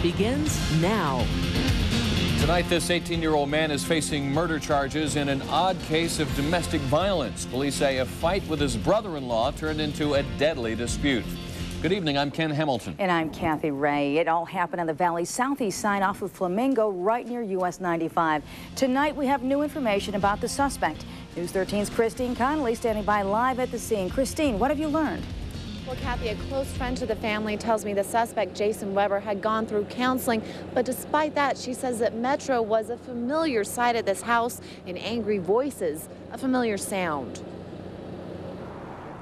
begins now. Tonight, this 18-year-old man is facing murder charges in an odd case of domestic violence. Police say a fight with his brother-in-law turned into a deadly dispute. Good evening, I'm Ken Hamilton. And I'm Kathy Ray. It all happened on the valley's southeast side off of Flamingo, right near US 95. Tonight, we have new information about the suspect. News 13's Christine Connolly standing by live at the scene. Christine, what have you learned? Well, Kathy, a close friend to the family tells me the suspect, Jason Weber, had gone through counseling, but despite that, she says that Metro was a familiar sight at this house, and angry voices, a familiar sound.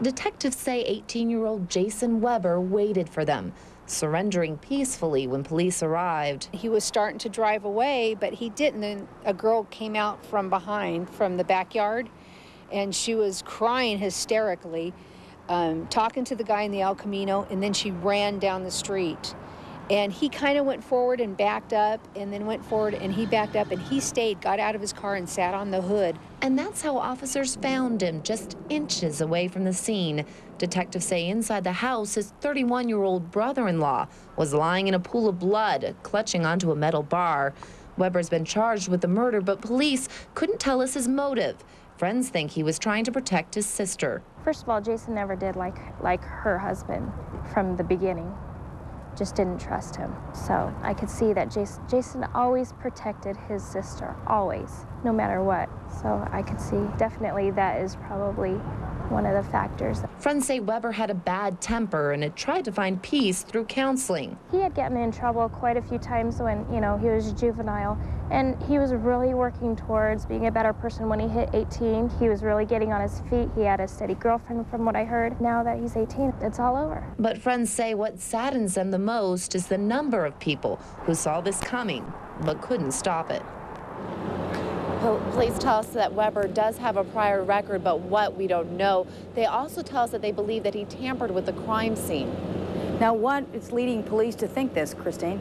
Detectives say 18-year-old Jason Weber waited for them, surrendering peacefully when police arrived. He was starting to drive away, but he didn't. Then a girl came out from behind, from the backyard, and she was crying hysterically, talking to the guy in the El Camino, and then she ran down the street. And he kind of went forward and backed up, and then went forward and he backed up, and he stayed, got out of his car and sat on the hood. And that's how officers found him, just inches away from the scene. Detectives say inside the house, his 31-year-old brother-in-law was lying in a pool of blood, clutching onto a metal bar. Weber's been charged with the murder, but police couldn't tell us his motive. Friends think he was trying to protect his sister. First of all, Jason never did like her husband from the beginning. Just didn't trust him. So I could see that Jason always protected his sister, always, no matter what. So I could see definitely that is probably one of the factors. Friends say Weber had a bad temper and had tried to find peace through counseling. He had gotten in trouble quite a few times when, he was a juvenile, and he was really working towards being a better person when he hit 18. He was really getting on his feet. He had a steady girlfriend from what I heard. Now that he's 18, it's all over. But friends say what saddens them the most is the number of people who saw this coming but couldn't stop it. Police tell us that Weber does have a prior record, but what, we don't know. They also tell us that they believe that he tampered with the crime scene. Now, what is leading police to think this, Christine?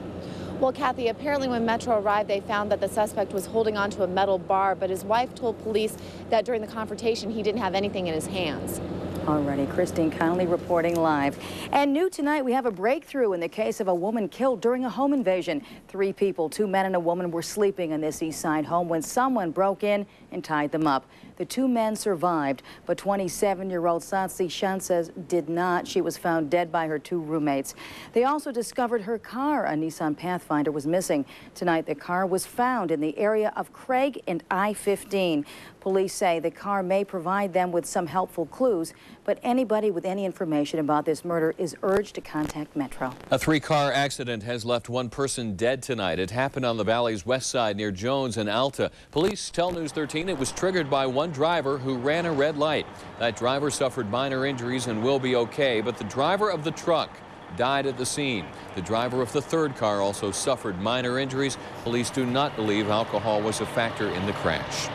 Well, Kathy, apparently when Metro arrived, they found that the suspect was holding onto a metal bar, but his wife told police that during the confrontation, he didn't have anything in his hands. Alrighty, Christine Connolly reporting live. And new tonight, we have a breakthrough in the case of a woman killed during a home invasion. 3 people, 2 men and a woman, were sleeping in this east side home when someone broke in and tied them up. The 2 men survived, but 27-year-old Satsi Shanses did not. She was found dead by her 2 roommates. They also discovered her car, a Nissan Pathfinder, was missing. Tonight, the car was found in the area of Craig and I-15. Police say the car may provide them with some helpful clues, but anybody with any information about this murder is urged to contact Metro. A 3-car accident has left 1 person dead tonight. It happened on the valley's west side near Jones and Alta. Police tell News 13 it was triggered by one driver who ran a red light. That driver suffered minor injuries and will be okay, but the driver of the truck died at the scene. The driver of the 3rd car also suffered minor injuries. Police do not believe alcohol was a factor in the crash.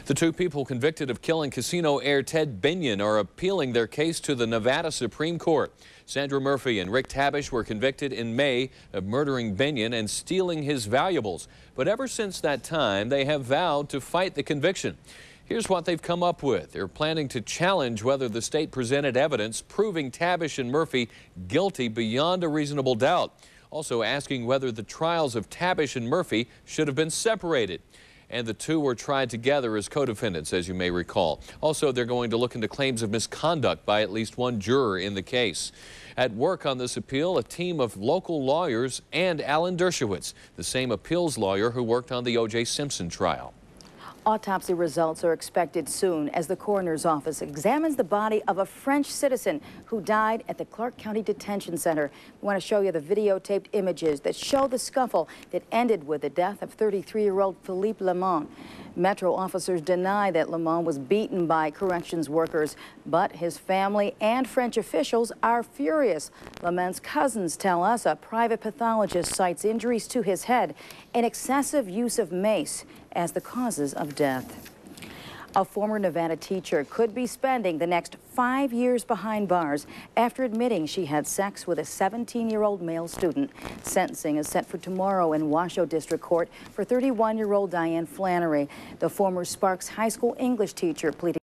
The 2 people convicted of killing casino heir Ted Binion are appealing their case to the Nevada Supreme Court. Sandra Murphy and Rick Tabish were convicted in May of murdering Binion and stealing his valuables. But ever since that time, they have vowed to fight the conviction. Here's what they've come up with. They're planning to challenge whether the state presented evidence proving Tabish and Murphy guilty beyond a reasonable doubt. Also asking whether the trials of Tabish and Murphy should have been separated. And the 2 were tried together as co-defendants, as you may recall. Also, they're going to look into claims of misconduct by at least 1 juror in the case. At work on this appeal, a team of local lawyers and Alan Dershowitz, the same appeals lawyer who worked on the O.J. Simpson trial. Autopsy results are expected soon as the coroner's office examines the body of a French citizen who died at the Clark County Detention Center. We want to show you the videotaped images that show the scuffle that ended with the death of 33-year-old Philippe Lemon. Metro officers deny that Lemon was beaten by corrections workers, but his family and French officials are furious. Lemon's cousins tell us a private pathologist cites injuries to his head and excessive use of mace as the causes of death. A former Nevada teacher could be spending the next 5 years behind bars after admitting she had sex with a 17-year-old male student. Sentencing is set for tomorrow in Washoe District Court for 31-year-old Diane Flannery. The former Sparks High School English teacher pleaded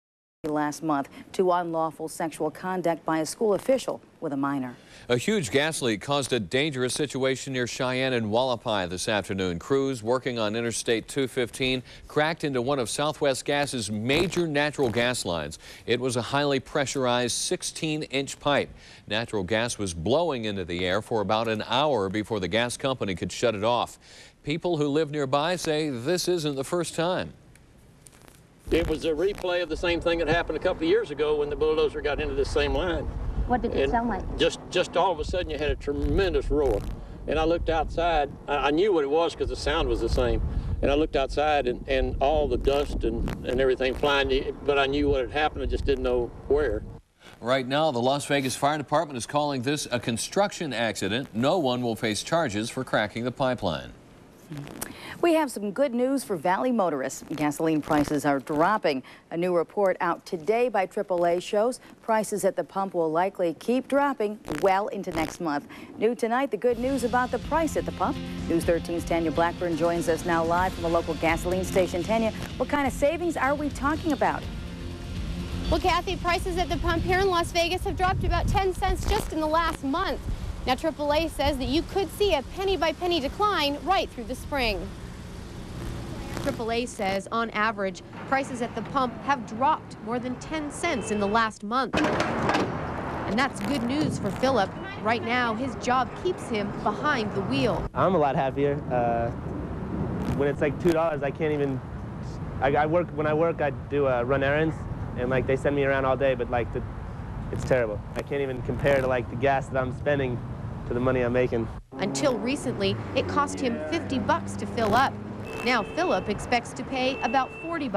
last month to unlawful sexual conduct by a school official with a minor. A huge gas leak caused a dangerous situation near Cheyenne and Wallapai this afternoon. Crews working on Interstate 215 cracked into one of Southwest Gas's major natural gas lines. It was a highly pressurized 16-inch pipe. Natural gas was blowing into the air for about an hour before the gas company could shut it off. People who live nearby say this isn't the first time. It was a replay of the same thing that happened a couple of years ago when the bulldozer got into this same line. What did it sound like? Just all of a sudden you had a tremendous roar. And I looked outside. I knew what it was because the sound was the same. And I looked outside and all the dust and everything flying, but I knew what had happened. I just didn't know where. Right now, the Las Vegas Fire Department is calling this a construction accident. No one will face charges for cracking the pipeline. We have some good news for Valley motorists. Gasoline prices are dropping. A new report out today by AAA shows prices at the pump will likely keep dropping well into next month. New tonight, the good news about the price at the pump. News 13's Tanya Blackburn joins us now live from a local gasoline station. Tanya, what kind of savings are we talking about? Well, Kathy, prices at the pump here in Las Vegas have dropped about 10 cents just in the last month. Now, AAA says that you could see a penny-by-penny decline right through the spring. AAA says, on average, prices at the pump have dropped more than 10 cents in the last month. And that's good news for Philip. Right now, his job keeps him behind the wheel. I'm a lot happier. When it's like $2, I can't even... When I work, I do run errands, and like they send me around all day, but like it's terrible. I can't even compare to like the gas that I'm spending to the money I'm making. Until recently, it cost him $50 to fill up. Now Philip expects to pay about $40.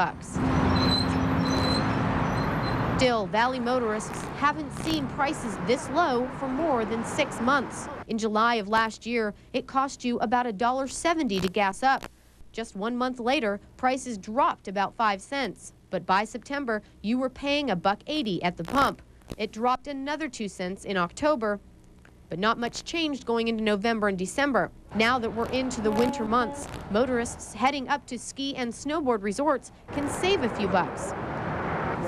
Still, Valley motorists haven't seen prices this low for more than 6 months. In July of last year, it cost you about $1.70 to gas up. Just 1 month later, prices dropped about 5 cents. But by September, you were paying $1.80 at the pump. It dropped another 2 cents in October. But not much changed going into November and December. Now that we're into the winter months, motorists heading up to ski and snowboard resorts can save a few bucks.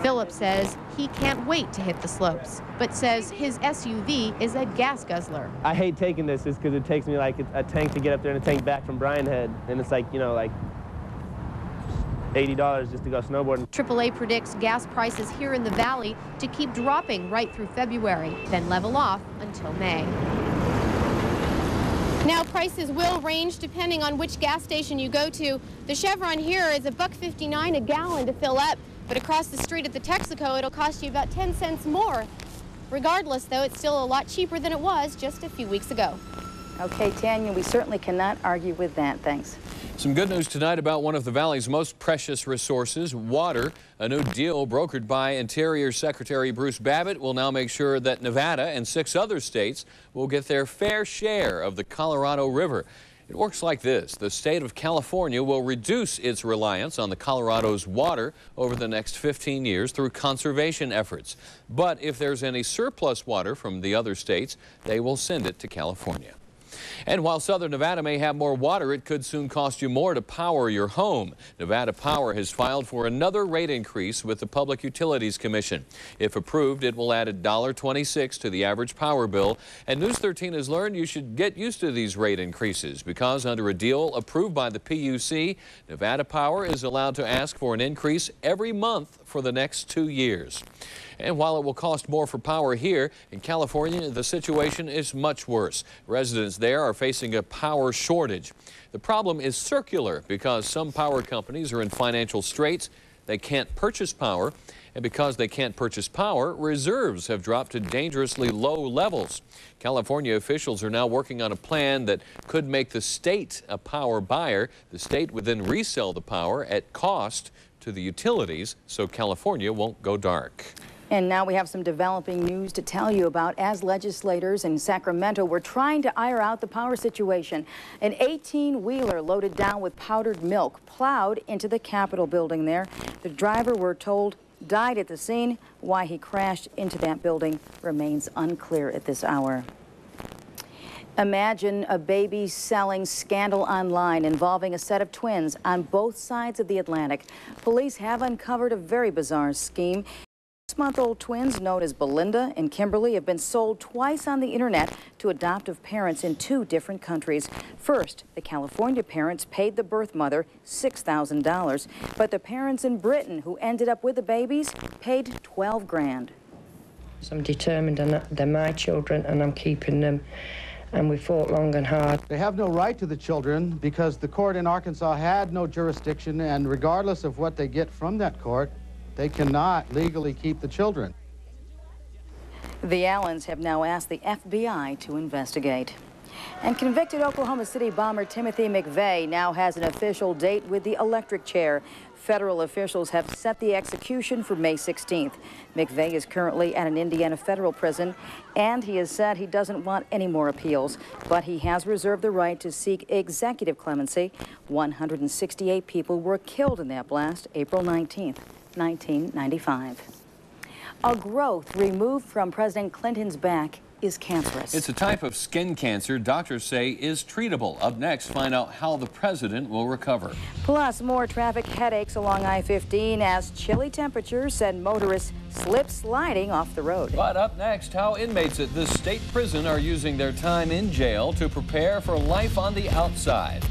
Philip says he can't wait to hit the slopes, but says his SUV is a gas guzzler. I hate taking this because it takes me like a tank to get up there and a tank back from Bryan Head, and it's like, you know, like $80 just to go snowboarding. AAA predicts gas prices here in the Valley to keep dropping right through February, then level off until May. Now, prices will range depending on which gas station you go to. The Chevron here is $1.59 a gallon to fill up, but across the street at the Texaco, it'll cost you about 10 cents more. Regardless, though, it's still a lot cheaper than it was just a few weeks ago. Okay, Tanya, we certainly cannot argue with that. Thanks. Some good news tonight about one of the Valley's most precious resources, water. A new deal brokered by Interior Secretary Bruce Babbitt will now make sure that Nevada and 6 other states will get their fair share of the Colorado River. It works like this. The state of California will reduce its reliance on the Colorado's water over the next 15 years through conservation efforts. But if there's any surplus water from the other states, they will send it to California. And while Southern Nevada may have more water, it could soon cost you more to power your home. Nevada Power has filed for another rate increase with the Public Utilities Commission. If approved, it will add $1.26 to the average power bill. And News 13 has learned you should get used to these rate increases because under a deal approved by the PUC, Nevada Power is allowed to ask for an increase every month for the next 2 years. And while it will cost more for power here, in California, the situation is much worse. Residents there are facing a power shortage. The problem is circular because some power companies are in financial straits. They can't purchase power. And because they can't purchase power, reserves have dropped to dangerously low levels. California officials are now working on a plan that could make the state a power buyer. The state would then resell the power at cost to the utilities so California won't go dark. And now we have some developing news to tell you about as legislators in Sacramento were trying to iron out the power situation. An 18-wheeler loaded down with powdered milk plowed into the Capitol building there. The driver, we're told, died at the scene. Why he crashed into that building remains unclear at this hour. Imagine a baby selling scandal online involving a set of twins on both sides of the Atlantic. Police have uncovered a very bizarre scheme. 6-month-old twins known as Belinda and Kimberly have been sold twice on the internet to adoptive parents in 2 different countries. First, the California parents paid the birth mother $6,000, but the parents in Britain who ended up with the babies paid $12 grand. I'm determined and they're my children and I'm keeping them, and we fought long and hard. They have no right to the children because the court in Arkansas had no jurisdiction, and regardless of what they get from that court, they cannot legally keep the children. The Allens have now asked the FBI to investigate. And convicted Oklahoma City bomber Timothy McVeigh now has an official date with the electric chair. Federal officials have set the execution for May 16th. McVeigh is currently at an Indiana federal prison, and he has said he doesn't want any more appeals, but he has reserved the right to seek executive clemency. 168 people were killed in that blast April 19th, 1995. A growth removed from President Clinton's back is cancerous. It's a type of skin cancer doctors say is treatable. Up next, find out how the president will recover. Plus, more traffic headaches along I-15 as chilly temperatures send motorists sliding off the road. But up next, how inmates at this state prison are using their time in jail to prepare for life on the outside.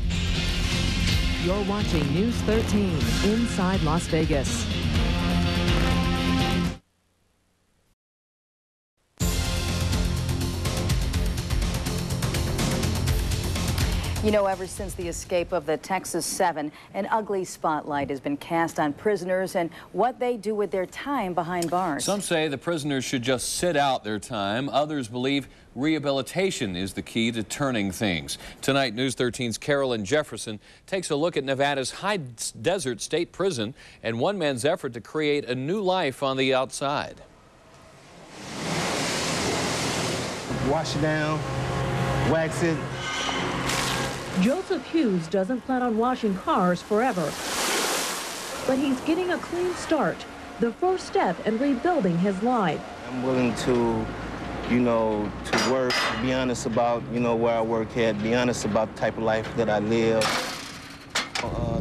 You're watching News 13 inside Las Vegas. You know, ever since the escape of the Texas 7, an ugly spotlight has been cast on prisoners and what they do with their time behind bars. Some say the prisoners should just sit out their time. Others believe rehabilitation is the key to turning things. Tonight, News 13's Carolyn Jefferson takes a look at Nevada's high desert state prison and one man's effort to create a new life on the outside. Wash it down, wax it. Joseph Hughes doesn't plan on washing cars forever, but he's getting a clean start, the first step in rebuilding his life. I'm willing to, to work, be honest about, where I work at, be honest about the type of life that I live.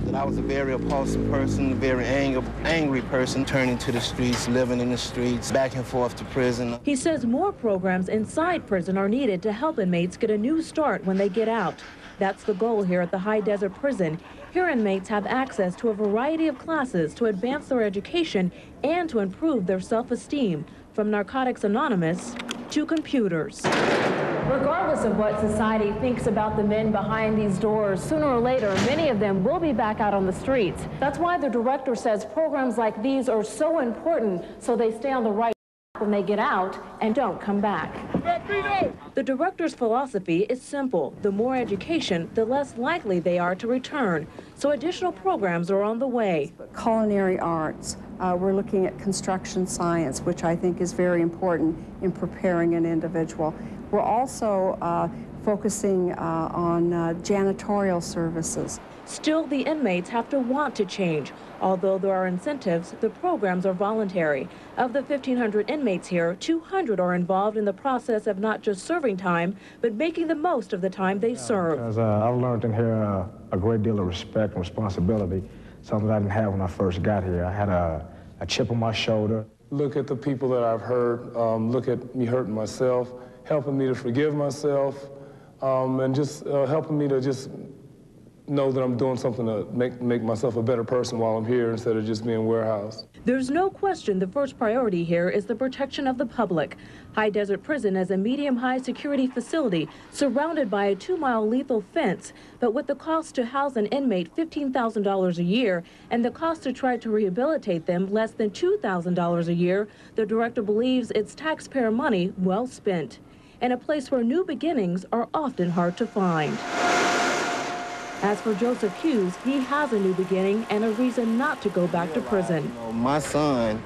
That I was a very impulsive person, a very angry person, turning to the streets, living in the streets, back and forth to prison. He says more programs inside prison are needed to help inmates get a new start when they get out. That's the goal here at the High Desert Prison. Here inmates have access to a variety of classes to advance their education and to improve their self-esteem, from Narcotics Anonymous to computers. Regardless of what society thinks about the men behind these doors, sooner or later, many of them will be back out on the streets. That's why the director says programs like these are so important, so they stay on the right when they get out and don't come back. The director's philosophy is simple. The more education, the less likely they are to return. So additional programs are on the way. Culinary arts. We're looking at construction science, which I think is very important in preparing an individual. We're also focusing on janitorial services. Still, the inmates have to want to change. Although there are incentives, the programs are voluntary. Of the 1,500 inmates here, 200 are involved in the process of not just serving time, but making the most of the time they serve. Because I've learned in here a great deal of respect and responsibility, something I didn't have when I first got here. I had a chip on my shoulder. Look at the people that I've hurt, look at me hurting myself, helping me to forgive myself, and just helping me to just know that I'm doing something to make myself a better person while I'm here instead of just being warehoused. There's no question the first priority here is the protection of the public. High Desert Prison is a medium-high security facility surrounded by a 2-mile lethal fence, but with the cost to house an inmate $15,000 a year and the cost to try to rehabilitate them less than $2,000 a year, the director believes it's taxpayer money well spent, and a place where new beginnings are often hard to find. As for Joseph Hughes, he has a new beginning and a reason not to go back to prison. My son,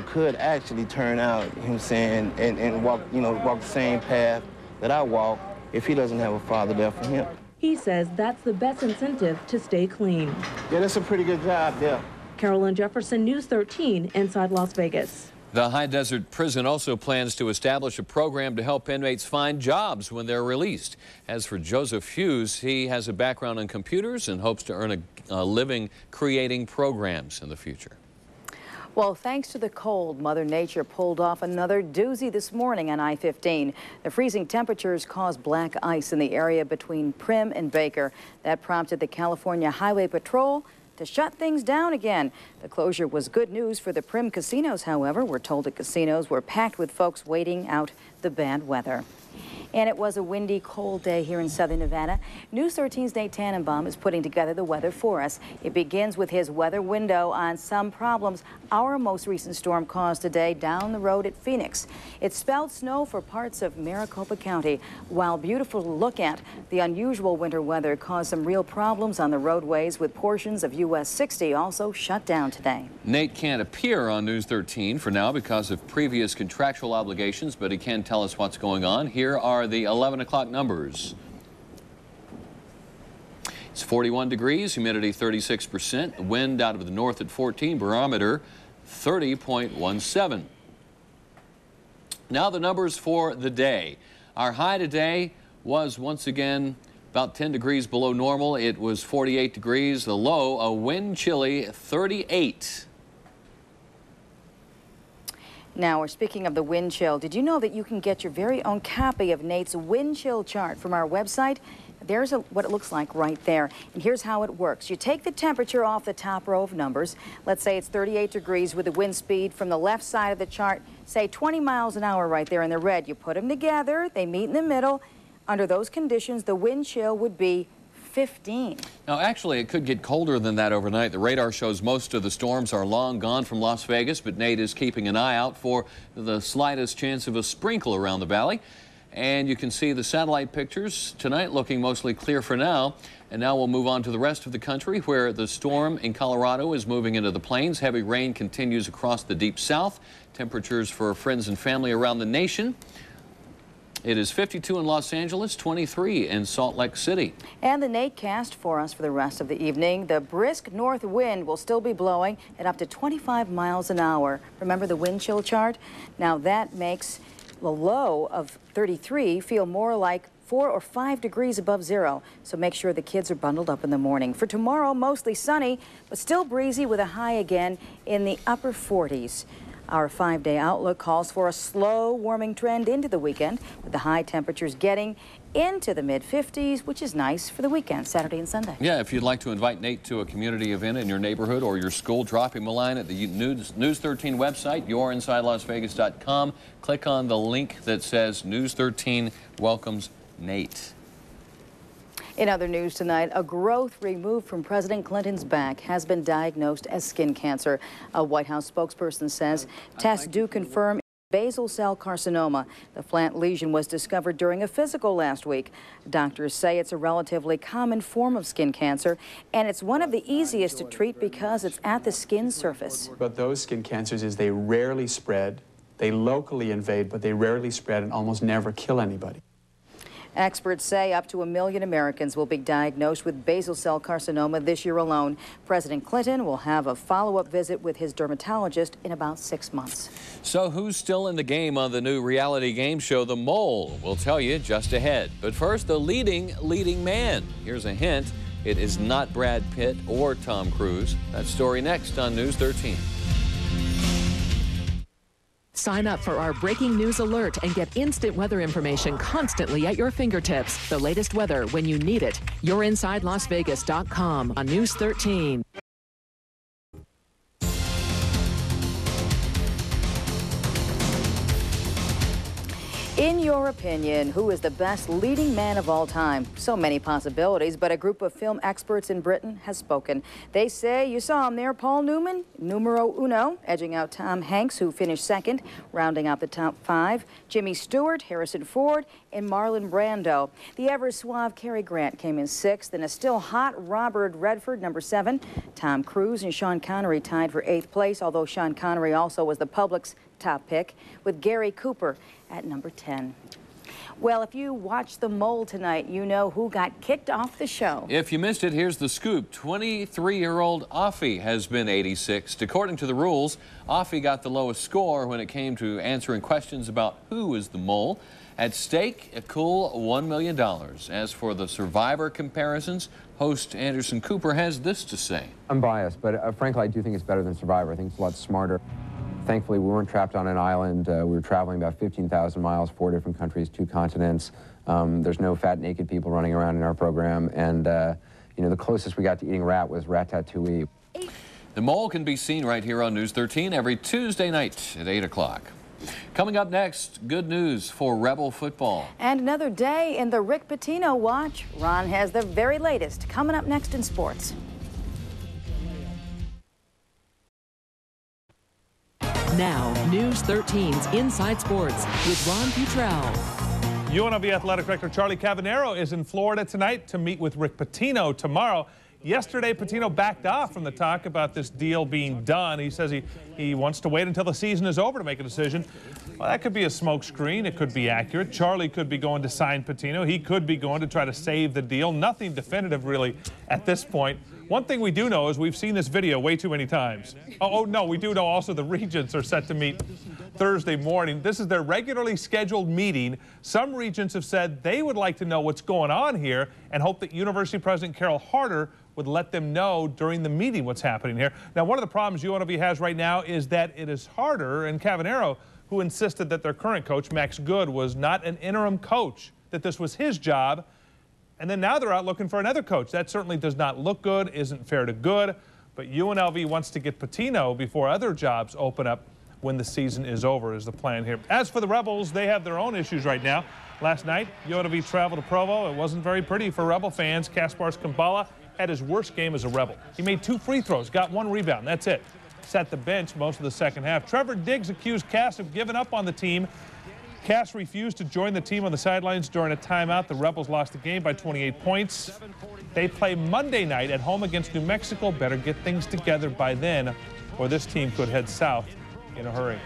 could actually turn out, and walk the same path that I walk if he doesn't have a father there for him. He says that's the best incentive to stay clean. Yeah, that's a pretty good job there. Carolyn Jefferson, News 13, inside Las Vegas. The High Desert Prison also plans to establish a program to help inmates find jobs when they're released. As for Joseph Hughes, he has a background in computers and hopes to earn a living creating programs in the future. Well, thanks to the cold, Mother Nature pulled off another doozy this morning on I-15. The freezing temperatures caused black ice in the area between Primm and Baker. That prompted the California Highway Patrol to shut things down again. The closure was good news for the Primm casinos, however. We're told the casinos were packed with folks waiting out the bad weather. And it was a windy, cold day here in southern Nevada. News 13's Nate Tannenbaum is putting together the weather for us. It begins with his weather window on some problems our most recent storm caused today down the road at Phoenix. It spelled snow for parts of Maricopa County. While beautiful to look at, the unusual winter weather caused some real problems on the roadways, with portions of US 60 also shut down today. Nate can't appear on News 13 for now because of previous contractual obligations, but he can tell us what's going on. Here are the 11 o'clock numbers. It's 41 degrees, humidity 36%, wind out of the north at 14, barometer 30.17. Now the numbers for the day. Our high today was once again about 10 degrees below normal. It was 48 degrees. The low, a wind chilly 38. Now, we're speaking of the wind chill. Did you know that you can get your very own copy of Nate's wind chill chart from our website? There's what it looks like right there. And here's how it works. You take the temperature off the top row of numbers. Let's say it's 38 degrees with the wind speed from the left side of the chart, say 20 miles an hour right there in the red. You put them together, they meet in the middle. Under those conditions, the wind chill would be 15. Now, actually, it could get colder than that overnight. The radar shows most of the storms are long gone from Las Vegas, but Nate is keeping an eye out for the slightest chance of a sprinkle around the valley. And you can see the satellite pictures tonight looking mostly clear for now. And now we'll move on to the rest of the country, where the storm in Colorado is moving into the plains. Heavy rain continues across the deep south. Temperatures for friends and family around the nation. It is 52 in Los Angeles, 23 in Salt Lake City. And the Natecast for us for the rest of the evening. The brisk north wind will still be blowing at up to 25 miles an hour. Remember the wind chill chart? Now that makes the low of 33 feel more like 4 or 5 degrees above zero. So make sure the kids are bundled up in the morning. For tomorrow, mostly sunny, but still breezy with a high again in the upper 40s. Our 5-day outlook calls for a slow warming trend into the weekend, with the high temperatures getting into the mid-50s, which is nice for the weekend, Saturday and Sunday. Yeah, if you'd like to invite Nate to a community event in your neighborhood or your school, drop him a line at the News 13 website, yourinsidelasvegas.com. Click on the link that says News 13 welcomes Nate. In other news tonight, a growth removed from President Clinton's back has been diagnosed as skin cancer. A White House spokesperson says tests do confirm basal cell carcinoma. The flat lesion was discovered during a physical last week. Doctors say it's a relatively common form of skin cancer, and it's one of the easiest to treat because it's at the skin surface. But those skin cancers is they rarely spread, they locally invade, but they rarely spread and almost never kill anybody. Experts say up to 1 million Americans will be diagnosed with basal cell carcinoma this year alone. President Clinton will have a follow-up visit with his dermatologist in about 6 months. So who's still in the game on the new reality game show, The Mole? We'll tell you just ahead. But first, the leading man. Here's a hint. It is not Brad Pitt or Tom Cruise. That story next on News 13. Sign up for our breaking news alert and get instant weather information constantly at your fingertips. The latest weather when you need it. YourInsideLasVegas.com on News 13. In your opinion, who is the best leading man of all time? So many possibilities, but a group of film experts in Britain has spoken. They say, you saw him there, Paul Newman, numero uno, edging out Tom Hanks, who finished second, rounding out the top 5, Jimmy Stewart, Harrison Ford, and Marlon Brando. The ever-suave Cary Grant came in 6th, and a still hot Robert Redford, number 7. Tom Cruise and Sean Connery tied for 8th place, although Sean Connery also was the public's top pick, with Gary Cooper at number 10. Well, if you watched The Mole tonight, you know who got kicked off the show. If you missed it, here's the scoop. 23-year-old Offie has been 86th. According to the rules, Offie got the lowest score when it came to answering questions about who is the mole. At stake, a cool $1 million. As for the Survivor comparisons, host Anderson Cooper has this to say. I'm biased, but frankly, I do think it's better than Survivor. I think it's a lot smarter. Thankfully, we weren't trapped on an island. We were traveling about 15,000 miles, 4 different countries, 2 continents. There's no fat, naked people running around in our program. And, you know, the closest we got to eating rat was ratatouille. The Mole can be seen right here on News 13 every Tuesday night at 8 o'clock. Coming up next, good news for Rebel football. And another day in the Rick Pitino watch. Ron has the very latest coming up next in sports. Now, News 13's Inside Sports with Ron Futtrell. UNLV Athletic Director Charlie Cavanero is in Florida tonight to meet with Rick Pitino tomorrow. Yesterday, Pitino backed off from the talk about this deal being done. He says he wants to wait until the season is over to make a decision. Well, that could be a smokescreen. It could be accurate. Charlie could be going to sign Pitino. He could be going to try to save the deal. Nothing definitive, really, at this point. One thing we do know is we've seen this video way too many times. Oh, no, we do know also the regents are set to meet Thursday morning. This is their regularly scheduled meeting. Some regents have said they would like to know what's going on here and hope that University President Carol Harder would let them know during the meeting what's happening here. Now, one of the problems UNLV has right now is that it is Harder and Cavanero who insisted that their current coach, Max Good, was not an interim coach, that this was his job. And then now they're out looking for another coach. That certainly does not look good, isn't fair to Good. But UNLV wants to get Pitino before other jobs open up when the season is over, is the plan here. As for the Rebels, they have their own issues right now. Last night, UNLV traveled to Provo. It wasn't very pretty for Rebel fans. Kaspars Kambala had his worst game as a Rebel. He made 2 free throws, got 1 rebound. That's it. Sat the bench most of the second half. Trevor Diggs accused Cass of giving up on the team. Cass refused to join the team on the sidelines during a timeout. The Rebels lost the game by 28 points. They play Monday night at home against New Mexico. Better get things together by then, or this team could head south in a hurry.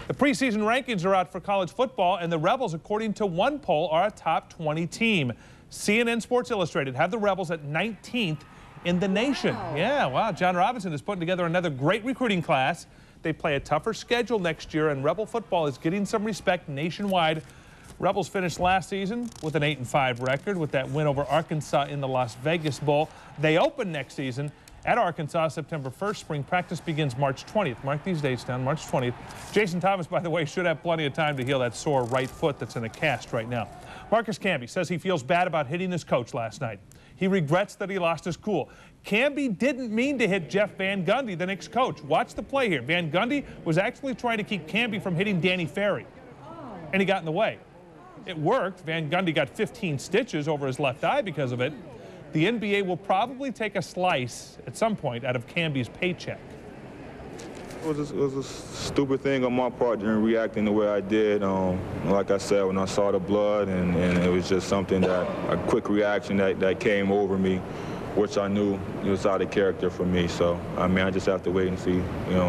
The preseason rankings are out for college football, and the Rebels, according to one poll, are a top 20 team. CNN Sports Illustrated have the Rebels at 19th in the nation. Wow. Yeah, wow. John Robinson is putting together another great recruiting class. They play a tougher schedule next year, and Rebel football is getting some respect nationwide. Rebels finished last season with an 8-5 record with that win over Arkansas in the Las Vegas Bowl. They open next season at Arkansas September 1st. Spring practice begins March 20th. Mark these dates down, March 20th. Jason Thomas, by the way, should have plenty of time to heal that sore right foot that's in a cast right now. Marcus Camby says he feels bad about hitting his coach last night. He regrets that he lost his cool. Camby didn't mean to hit Jeff Van Gundy, the Knicks coach. Watch the play here. Van Gundy was actually trying to keep Camby from hitting Danny Ferry, and he got in the way. It worked. Van Gundy got 15 stitches over his left eye because of it. The NBA will probably take a slice at some point out of Camby's paycheck. It was a stupid thing on my part during reacting the way I did. Like I said, when I saw the blood, and it was just something a quick reaction that came over me, which I knew it was out of character for me. So, I mean, I just have to wait and see,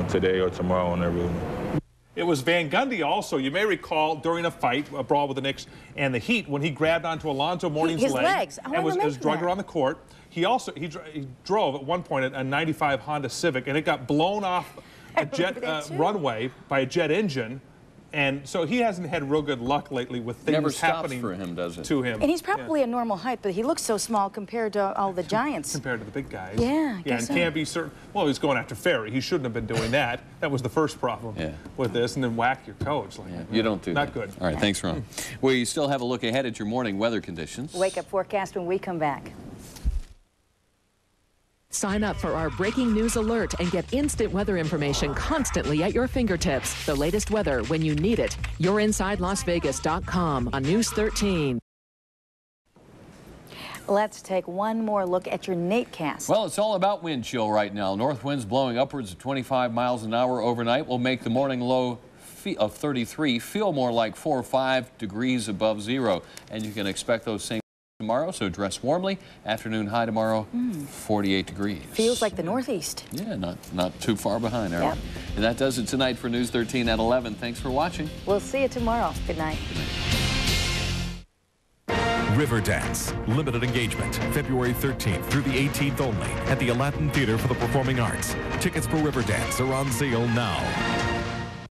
today or tomorrow and everything. It was Van Gundy also, you may recall, during a fight, a brawl with the Knicks and the Heat, when he grabbed onto Alonzo Mourning's legs and was drug around the court. He also he drove at one point a 95 Honda Civic, and it got blown off a jet runway by a jet engine. And so he hasn't had real good luck lately with things happening for him, does it? To him. And he's probably a normal height, but he looks so small compared to all the giants. Compared to the big guys. Yeah, and can't be certain. Well, he's going after Ferry. He shouldn't have been doing that. That was the first problem with this. And then whack your coach. Like, you don't do that. Not good. All right, thanks, Ron. We still have a look ahead at your morning weather conditions. Wake up forecast when we come back. Sign up for our breaking news alert and get instant weather information constantly at your fingertips. The latest weather when you need it. You're inside LasVegas.com on News 13. Let's take one more look at your Natecast. Well, it's all about wind chill right now. North winds blowing upwards of 25 miles an hour overnight will make the morning low of 33 feel more like 4 or 5 degrees above zero. And you can expect those same tomorrow, so dress warmly. Afternoon high tomorrow, 48 degrees. Feels like the Northeast. Yeah, not too far behind, Aaron. Yep. And that does it tonight for News 13 at 11. Thanks for watching. We'll see you tomorrow. Good night. Good night. Riverdance, limited engagement, February 13th through the 18th only at the Aladdin Theater for the Performing Arts. Tickets for Riverdance are on sale now.